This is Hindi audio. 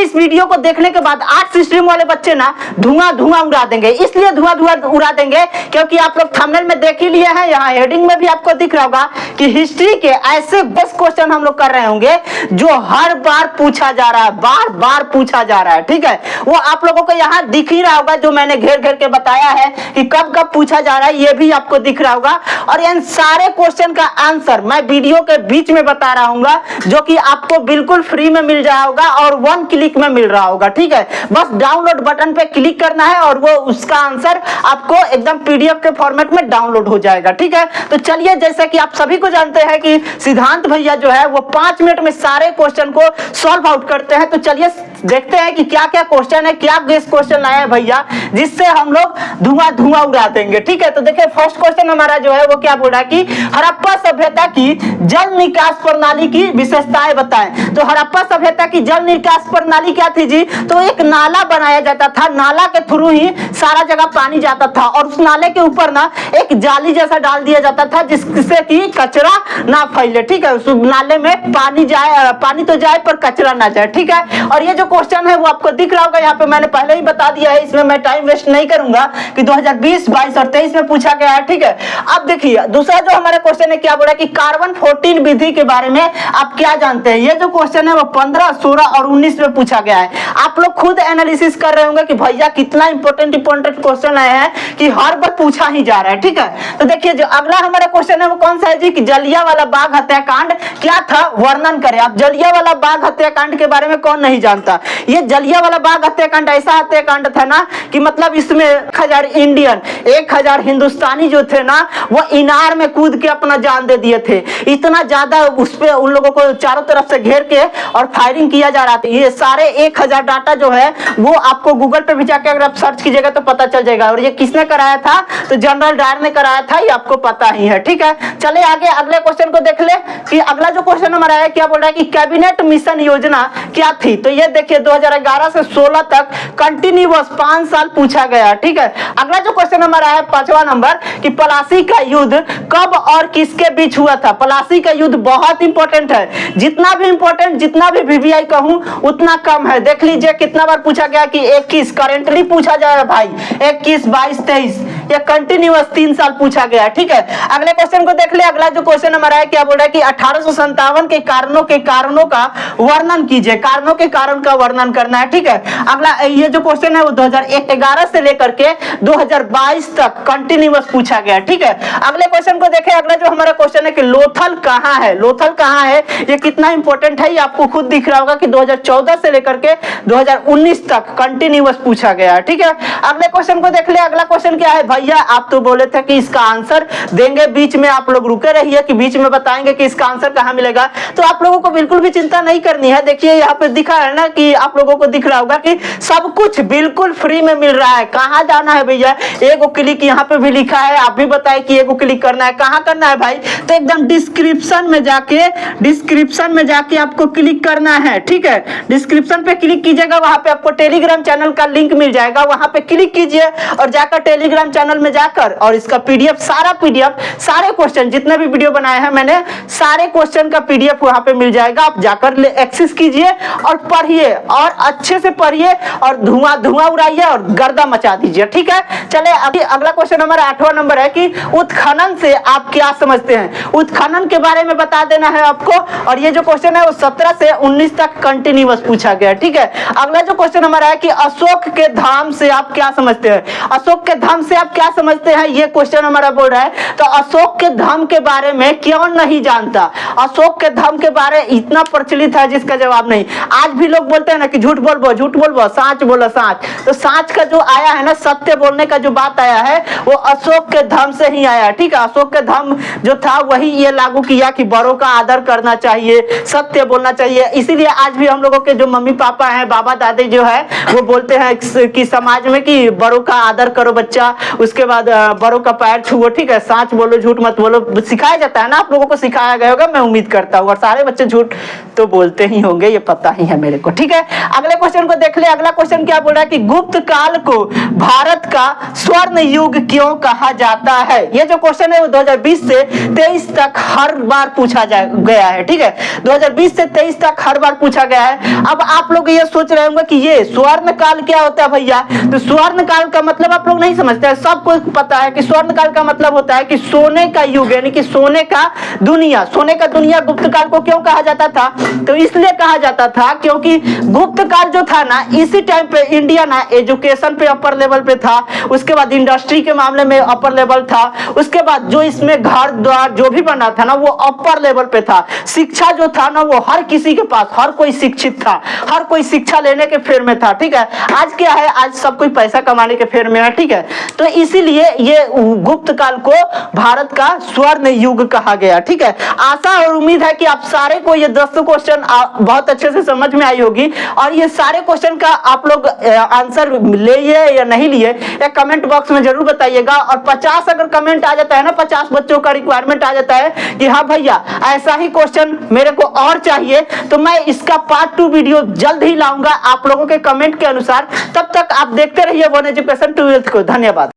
इस वीडियो को देखने के बाद आर्ट्स स्ट्रीम वाले बच्चे ना धुआं धुआं उड़ा देंगे। इसलिए धुआं धुआं उड़ा देंगे क्योंकि आप लोग थंबनेल में देख ही लिए हैं, यहाँ हेडिंग में भी आपको दिख रहा होगा कि हिस्ट्री के ऐसे 10 क्वेश्चन हम लोग कर रहे होंगे जो हर बार पूछा जा रहा है, बार बार पूछा जा रहा है। ठीक है, वो आप लोगों को यहाँ दिख ही रहा होगा, जो मैंने घेर घेर के बताया है कि कब कब पूछा जा रहा है, ये भी आपको दिख रहा होगा। और इन सारे क्वेश्चन का आंसर मैं वीडियो के बीच में बता रहा हूँ, जो कि आपको बिल्कुल फ्री में मिल जाएगा और 1 क्लिक में मिल रहा होगा। ठीक है, बस डाउनलोड बटन पे क्लिक करना है और वो उसका आंसर आपको एकदम पीडीएफ के फॉर्मेट में डाउनलोड हो जाएगा। ठीक है, तो चलिए, जैसा कि आप सभी को जानते हैं कि सिद्धांत भैया जो है वो 5 मिनट में सारे क्वेश्चन को सॉल्व आउट करते हैं। तो चलिए देखते हैं कि क्या क्या क्वेश्चन है, क्या गेस क्वेश्चन लाया है भैया, जिससे हम लोग धुआं धुआं उड़ा देंगे। ठीक है, तो देखिए फर्स्ट क्वेश्चन हमारा जो है वो क्या बोल रहा है कि हड़प्पा सभ्यता की जल निकास प्रणाली की विशेषताएं बताएं। तो हड़प्पा सभ्यता की जल निकास प्रणाली क्या थी जी? तो एक नाला बनाया जाता था, नाला के थ्रू ही सारा जगह पानी जाता था और उस नाले के ऊपर ना एक जाली जैसा डाल दिया जाता था जिससे कि कचरा ना फैले। ठीक है, उस नाले में पानी जाए, पानी तो जाए पर कचरा ना जाए। ठीक है, और ये जो क्वेश्चन है वो आपको दिख रहा होगा, यहाँ पे मैंने पहले ही बता दिया है, इसमें मैं टाइम वेस्ट नहीं करूंगा कि 2020, 22 और 23 में पूछा गया है। ठीक है, अब देखिए दूसरा जो हमारा क्वेश्चन है क्या बोला कि कार्बन 14 विधि के बारे में आप क्या जानते हैं। ये जो क्वेश्चन है वो 15, 16 और 19 में पूछा गया है। आप लोग खुद एनालिसिस कर रहे होंगे कि भैया कितना इंपॉर्टेंट क्वेश्चन आए हैं कि हर बार पूछा ही जा रहा है। ठीक है, तो देखिए जो अगला हमारा क्वेश्चन है वो कौन सा है जी कि जलियांवाला बाग हत्याकांड क्या था, वर्णन करें। आप जलियांवाला बाग हत्याकांड के बारे में कौन नहीं जानता। ये जलियांवाला बाग हत्याकांड ऐसा हत्याकांड था ना कि मतलब इसमें 1000 इंडियन, 1000 हिंदुस्तानी जो थे ना वो इनार में कूद के अपना जान दे दिए थे। इतना ज्यादा उस पे उन लोगों को चारों तरफ से घेर के और फायरिंग किया जा रहा था। ये सारे 1000 डाटा जो है वो आपको गूगल पे भी जाके अगर आप सर्च कीजिएगा तो पता चल जाएगा। और ये किसने कराया था? तो जनरल डायर ने कराया था, ये आपको पता ही है। ठीक है, चले आगे अगले क्वेश्चन को देख ले कि अगला जो क्वेश्चन हमारा है क्या बोल रहा है कि कैबिनेट मिशन योजना क्या थी। तो ये देखिए 2011 से 16 तक कंटिन्यूअस 5 साल पूछा गया। ठीक है, अगला जो क्वेश्चन हमारा है 5वां नंबर कि पलासी का युद्ध कब और किसके बीच हुआ था। पलासी का युद्ध बहुत इंपॉर्टेंट है, जितना भी इंपॉर्टेंट, जितना भी वीवीआई कहूं उतना कम है। देख लीजिए कितना बार पूछा गया कि 21 करेंटली पूछा जा रहा है भाई, 21, 22, 23 ये कंटिन्यूअस 3 साल पूछा गया। ठीक है, अगले क्वेश्चन को देख ले। अगला जो क्वेश्चन हमारा है क्या बोल रहा है कि 1857 के कारणों का वर्णन कीजिए। कारणों के कारण का वर्णन करना है। ठीक है, अगला ये जो क्वेश्चन है वो 2011 से लेकर के 2022 तक कंटिन्यूअस पूछा गया। ठीक है, अगले क्वेश्चन को देखें। अगला जो हमारा क्वेश्चन है कि लोथल कहां है। लोथल कहां है, ये कितना इंपॉर्टेंट है ये आपको खुद दिख रहा होगा कि 2014 से लेकर के 2019 तक कंटिन्यूअस पूछा गया। ठीक है, अगले क्वेश्चन को देख ले। अगला क्वेश्चन क्या है भैया, आप तो बोले थे कि इसका आंसर देंगे, बीच में आप लोग रुके रहिए कि बीच में बताएंगे कि इसका आंसर कहां मिलेगा। तो आप लोगों को बिल्कुल भी चिंता नहीं करनी है। देखिए यहाँ पे दिखा है ना कि आप लोगों को दिख रहा होगा कि सब कुछ बिल्कुल फ्री में मिल रहा है। कहां जाना है भैया, एगो क्लिक यहाँ पे भी लिखा है, आप भी बताए कि एगो क्लिक करना है। कहां करना है भाई, तो एकदम डिस्क्रिप्शन में जाके आपको क्लिक करना है। ठीक है, डिस्क्रिप्शन पे क्लिक कीजिएगा, वहां पे आपको टेलीग्राम चैनल का लिंक मिल जाएगा, वहां पे क्लिक कीजिए और जाकर टेलीग्राम चैनल में जाकर और इसका पीडीएफ, सारे क्वेश्चन जितने भी वीडियो बनाए हैं मैंने, सारे क्वेश्चन का पीडीएफ वहां पे मिल जाएगा। आप जाकर एक्सेस कीजिए और पढ़िए और अच्छे से पढ़िए और धुआं धुआं उड़ाइए और गर्दा मचा दीजिए। ठीक है, चले अभी अगला क्वेश्चन हमारा 8वां नंबर है कि उत्खनन से आप क्या समझते हैं। उत्खनन के बारे में बता देना है आपको। और ये जो क्वेश्चन है वो 17 से 19 तक कंटिन्यूअस पूछा गया। ठीक है, अगला जो क्वेश्चन हमारा है कि अशोक के धाम से आप क्या समझते हैं। अशोक के धाम से आप क्या समझते हैं, ये क्वेश्चन हमारा बोल रहा है। तो अशोक के धाम के बारे में कौन नहीं जानता। अशोक के धाम के बारे इतना प्रचलित है जिसका जवाब नहीं। आज भी लोग बोलते हैं ना कि झूठ बोल सच बोलो सच। तो सच का जो आया है ना, सत्य बोलने का जो बात आया है वो अशोक के धाम से ही आया। ठीक है, अशोक के धाम जो था वही ये लागू किया कि बड़ों का आदर करना चाहिए, सत्य बोलना चाहिए। इसीलिए आज भी हम लोगों के जो मम्मी पापा हैं, बाबा दादी जो है वो बोलते हैं कि समाज में कि बड़ों का आदर करो बच्चा, उसके बाद बड़ों का पैर छुओ, ठीक है, सच बोलो झूठ मत बोलो, सिखाया जाता है ना, आप लोगों को सिखाया गया होगा, मैं उम्मीद करता हूँ, और सारे बच्चे झूठ तो बोलते ही होंगे, ये पता ही है मेरे को, ठीक है। अगले क्वेश्चन को देख ले। अगला क्वेश्चन क्या बोल रहा है कि गुप्त काल को भारत का स्वर्ण युग क्यों कहा जाता है। ये जो क्वेश्चन है वो 2020 से 23 तक हर बार पूछा गया है, ठीक है, 2020 से 23 तक हर बार पूछा गया है। अब आप लोग ये सोच रहे होंगे कि ये स्वर्ण काल क्या होता है भैया, तो स्वर्ण काल का मतलब आप लोग नहीं समझते हैं। सबको पता है कि स्वर्ण काल का मतलब होता है कि सोने का युग, यानी कि सोने का दुनिया। सोने का दुनिया गुप्त काल को क्यों कहा जाता था, तो इसलिए कहा जाता था क्योंकि गुप्त काल जो था ना, इसी टाइम पे इंडिया ना एजुकेशन पे अपर लेवल पे था, उसके बाद इंडस्ट्री के मामले में अपर लेवल था, उसके बाद जो इसमें घर द्वार जो भी बना था ना वो अपर लेवल पे था। शिक्षा जो था ना वो हर किसी के पास, हर कोई शिक्षित था, हर कोई शिक्षा लेने के फेर में था, ठीक है। आज क्या है, आज सब कोई पैसा कमाने के फेर में है, ठीक है। तो इसीलिए ये गुप्त काल को भारत का स्वर्ण युग कहा गया, ठीक है। आशा और उम्मीद है कि आप सारे को ये 10 क्वेश्चन बहुत अच्छे से समझ में आई होगी, और ये सारे क्वेश्चन का आप लोग आंसर लिए या नहीं लिए या कमेंट बॉक्स में जरूर बताइएगा। और 50 अगर कमेंट आ जाता है ना, 50 बच्चों का रिक्वायरमेंट आ जाता है कि हाँ भैया ऐसा ही क्वेश्चन मेरे को और चाहिए, तो मैं इसका पार्ट 2 वीडियो जल्द ही लाऊंगा आप लोगों के कमेंट के अनुसार। तब तक आप देखते रहिए वन एजुकेशन 12th को। धन्यवाद।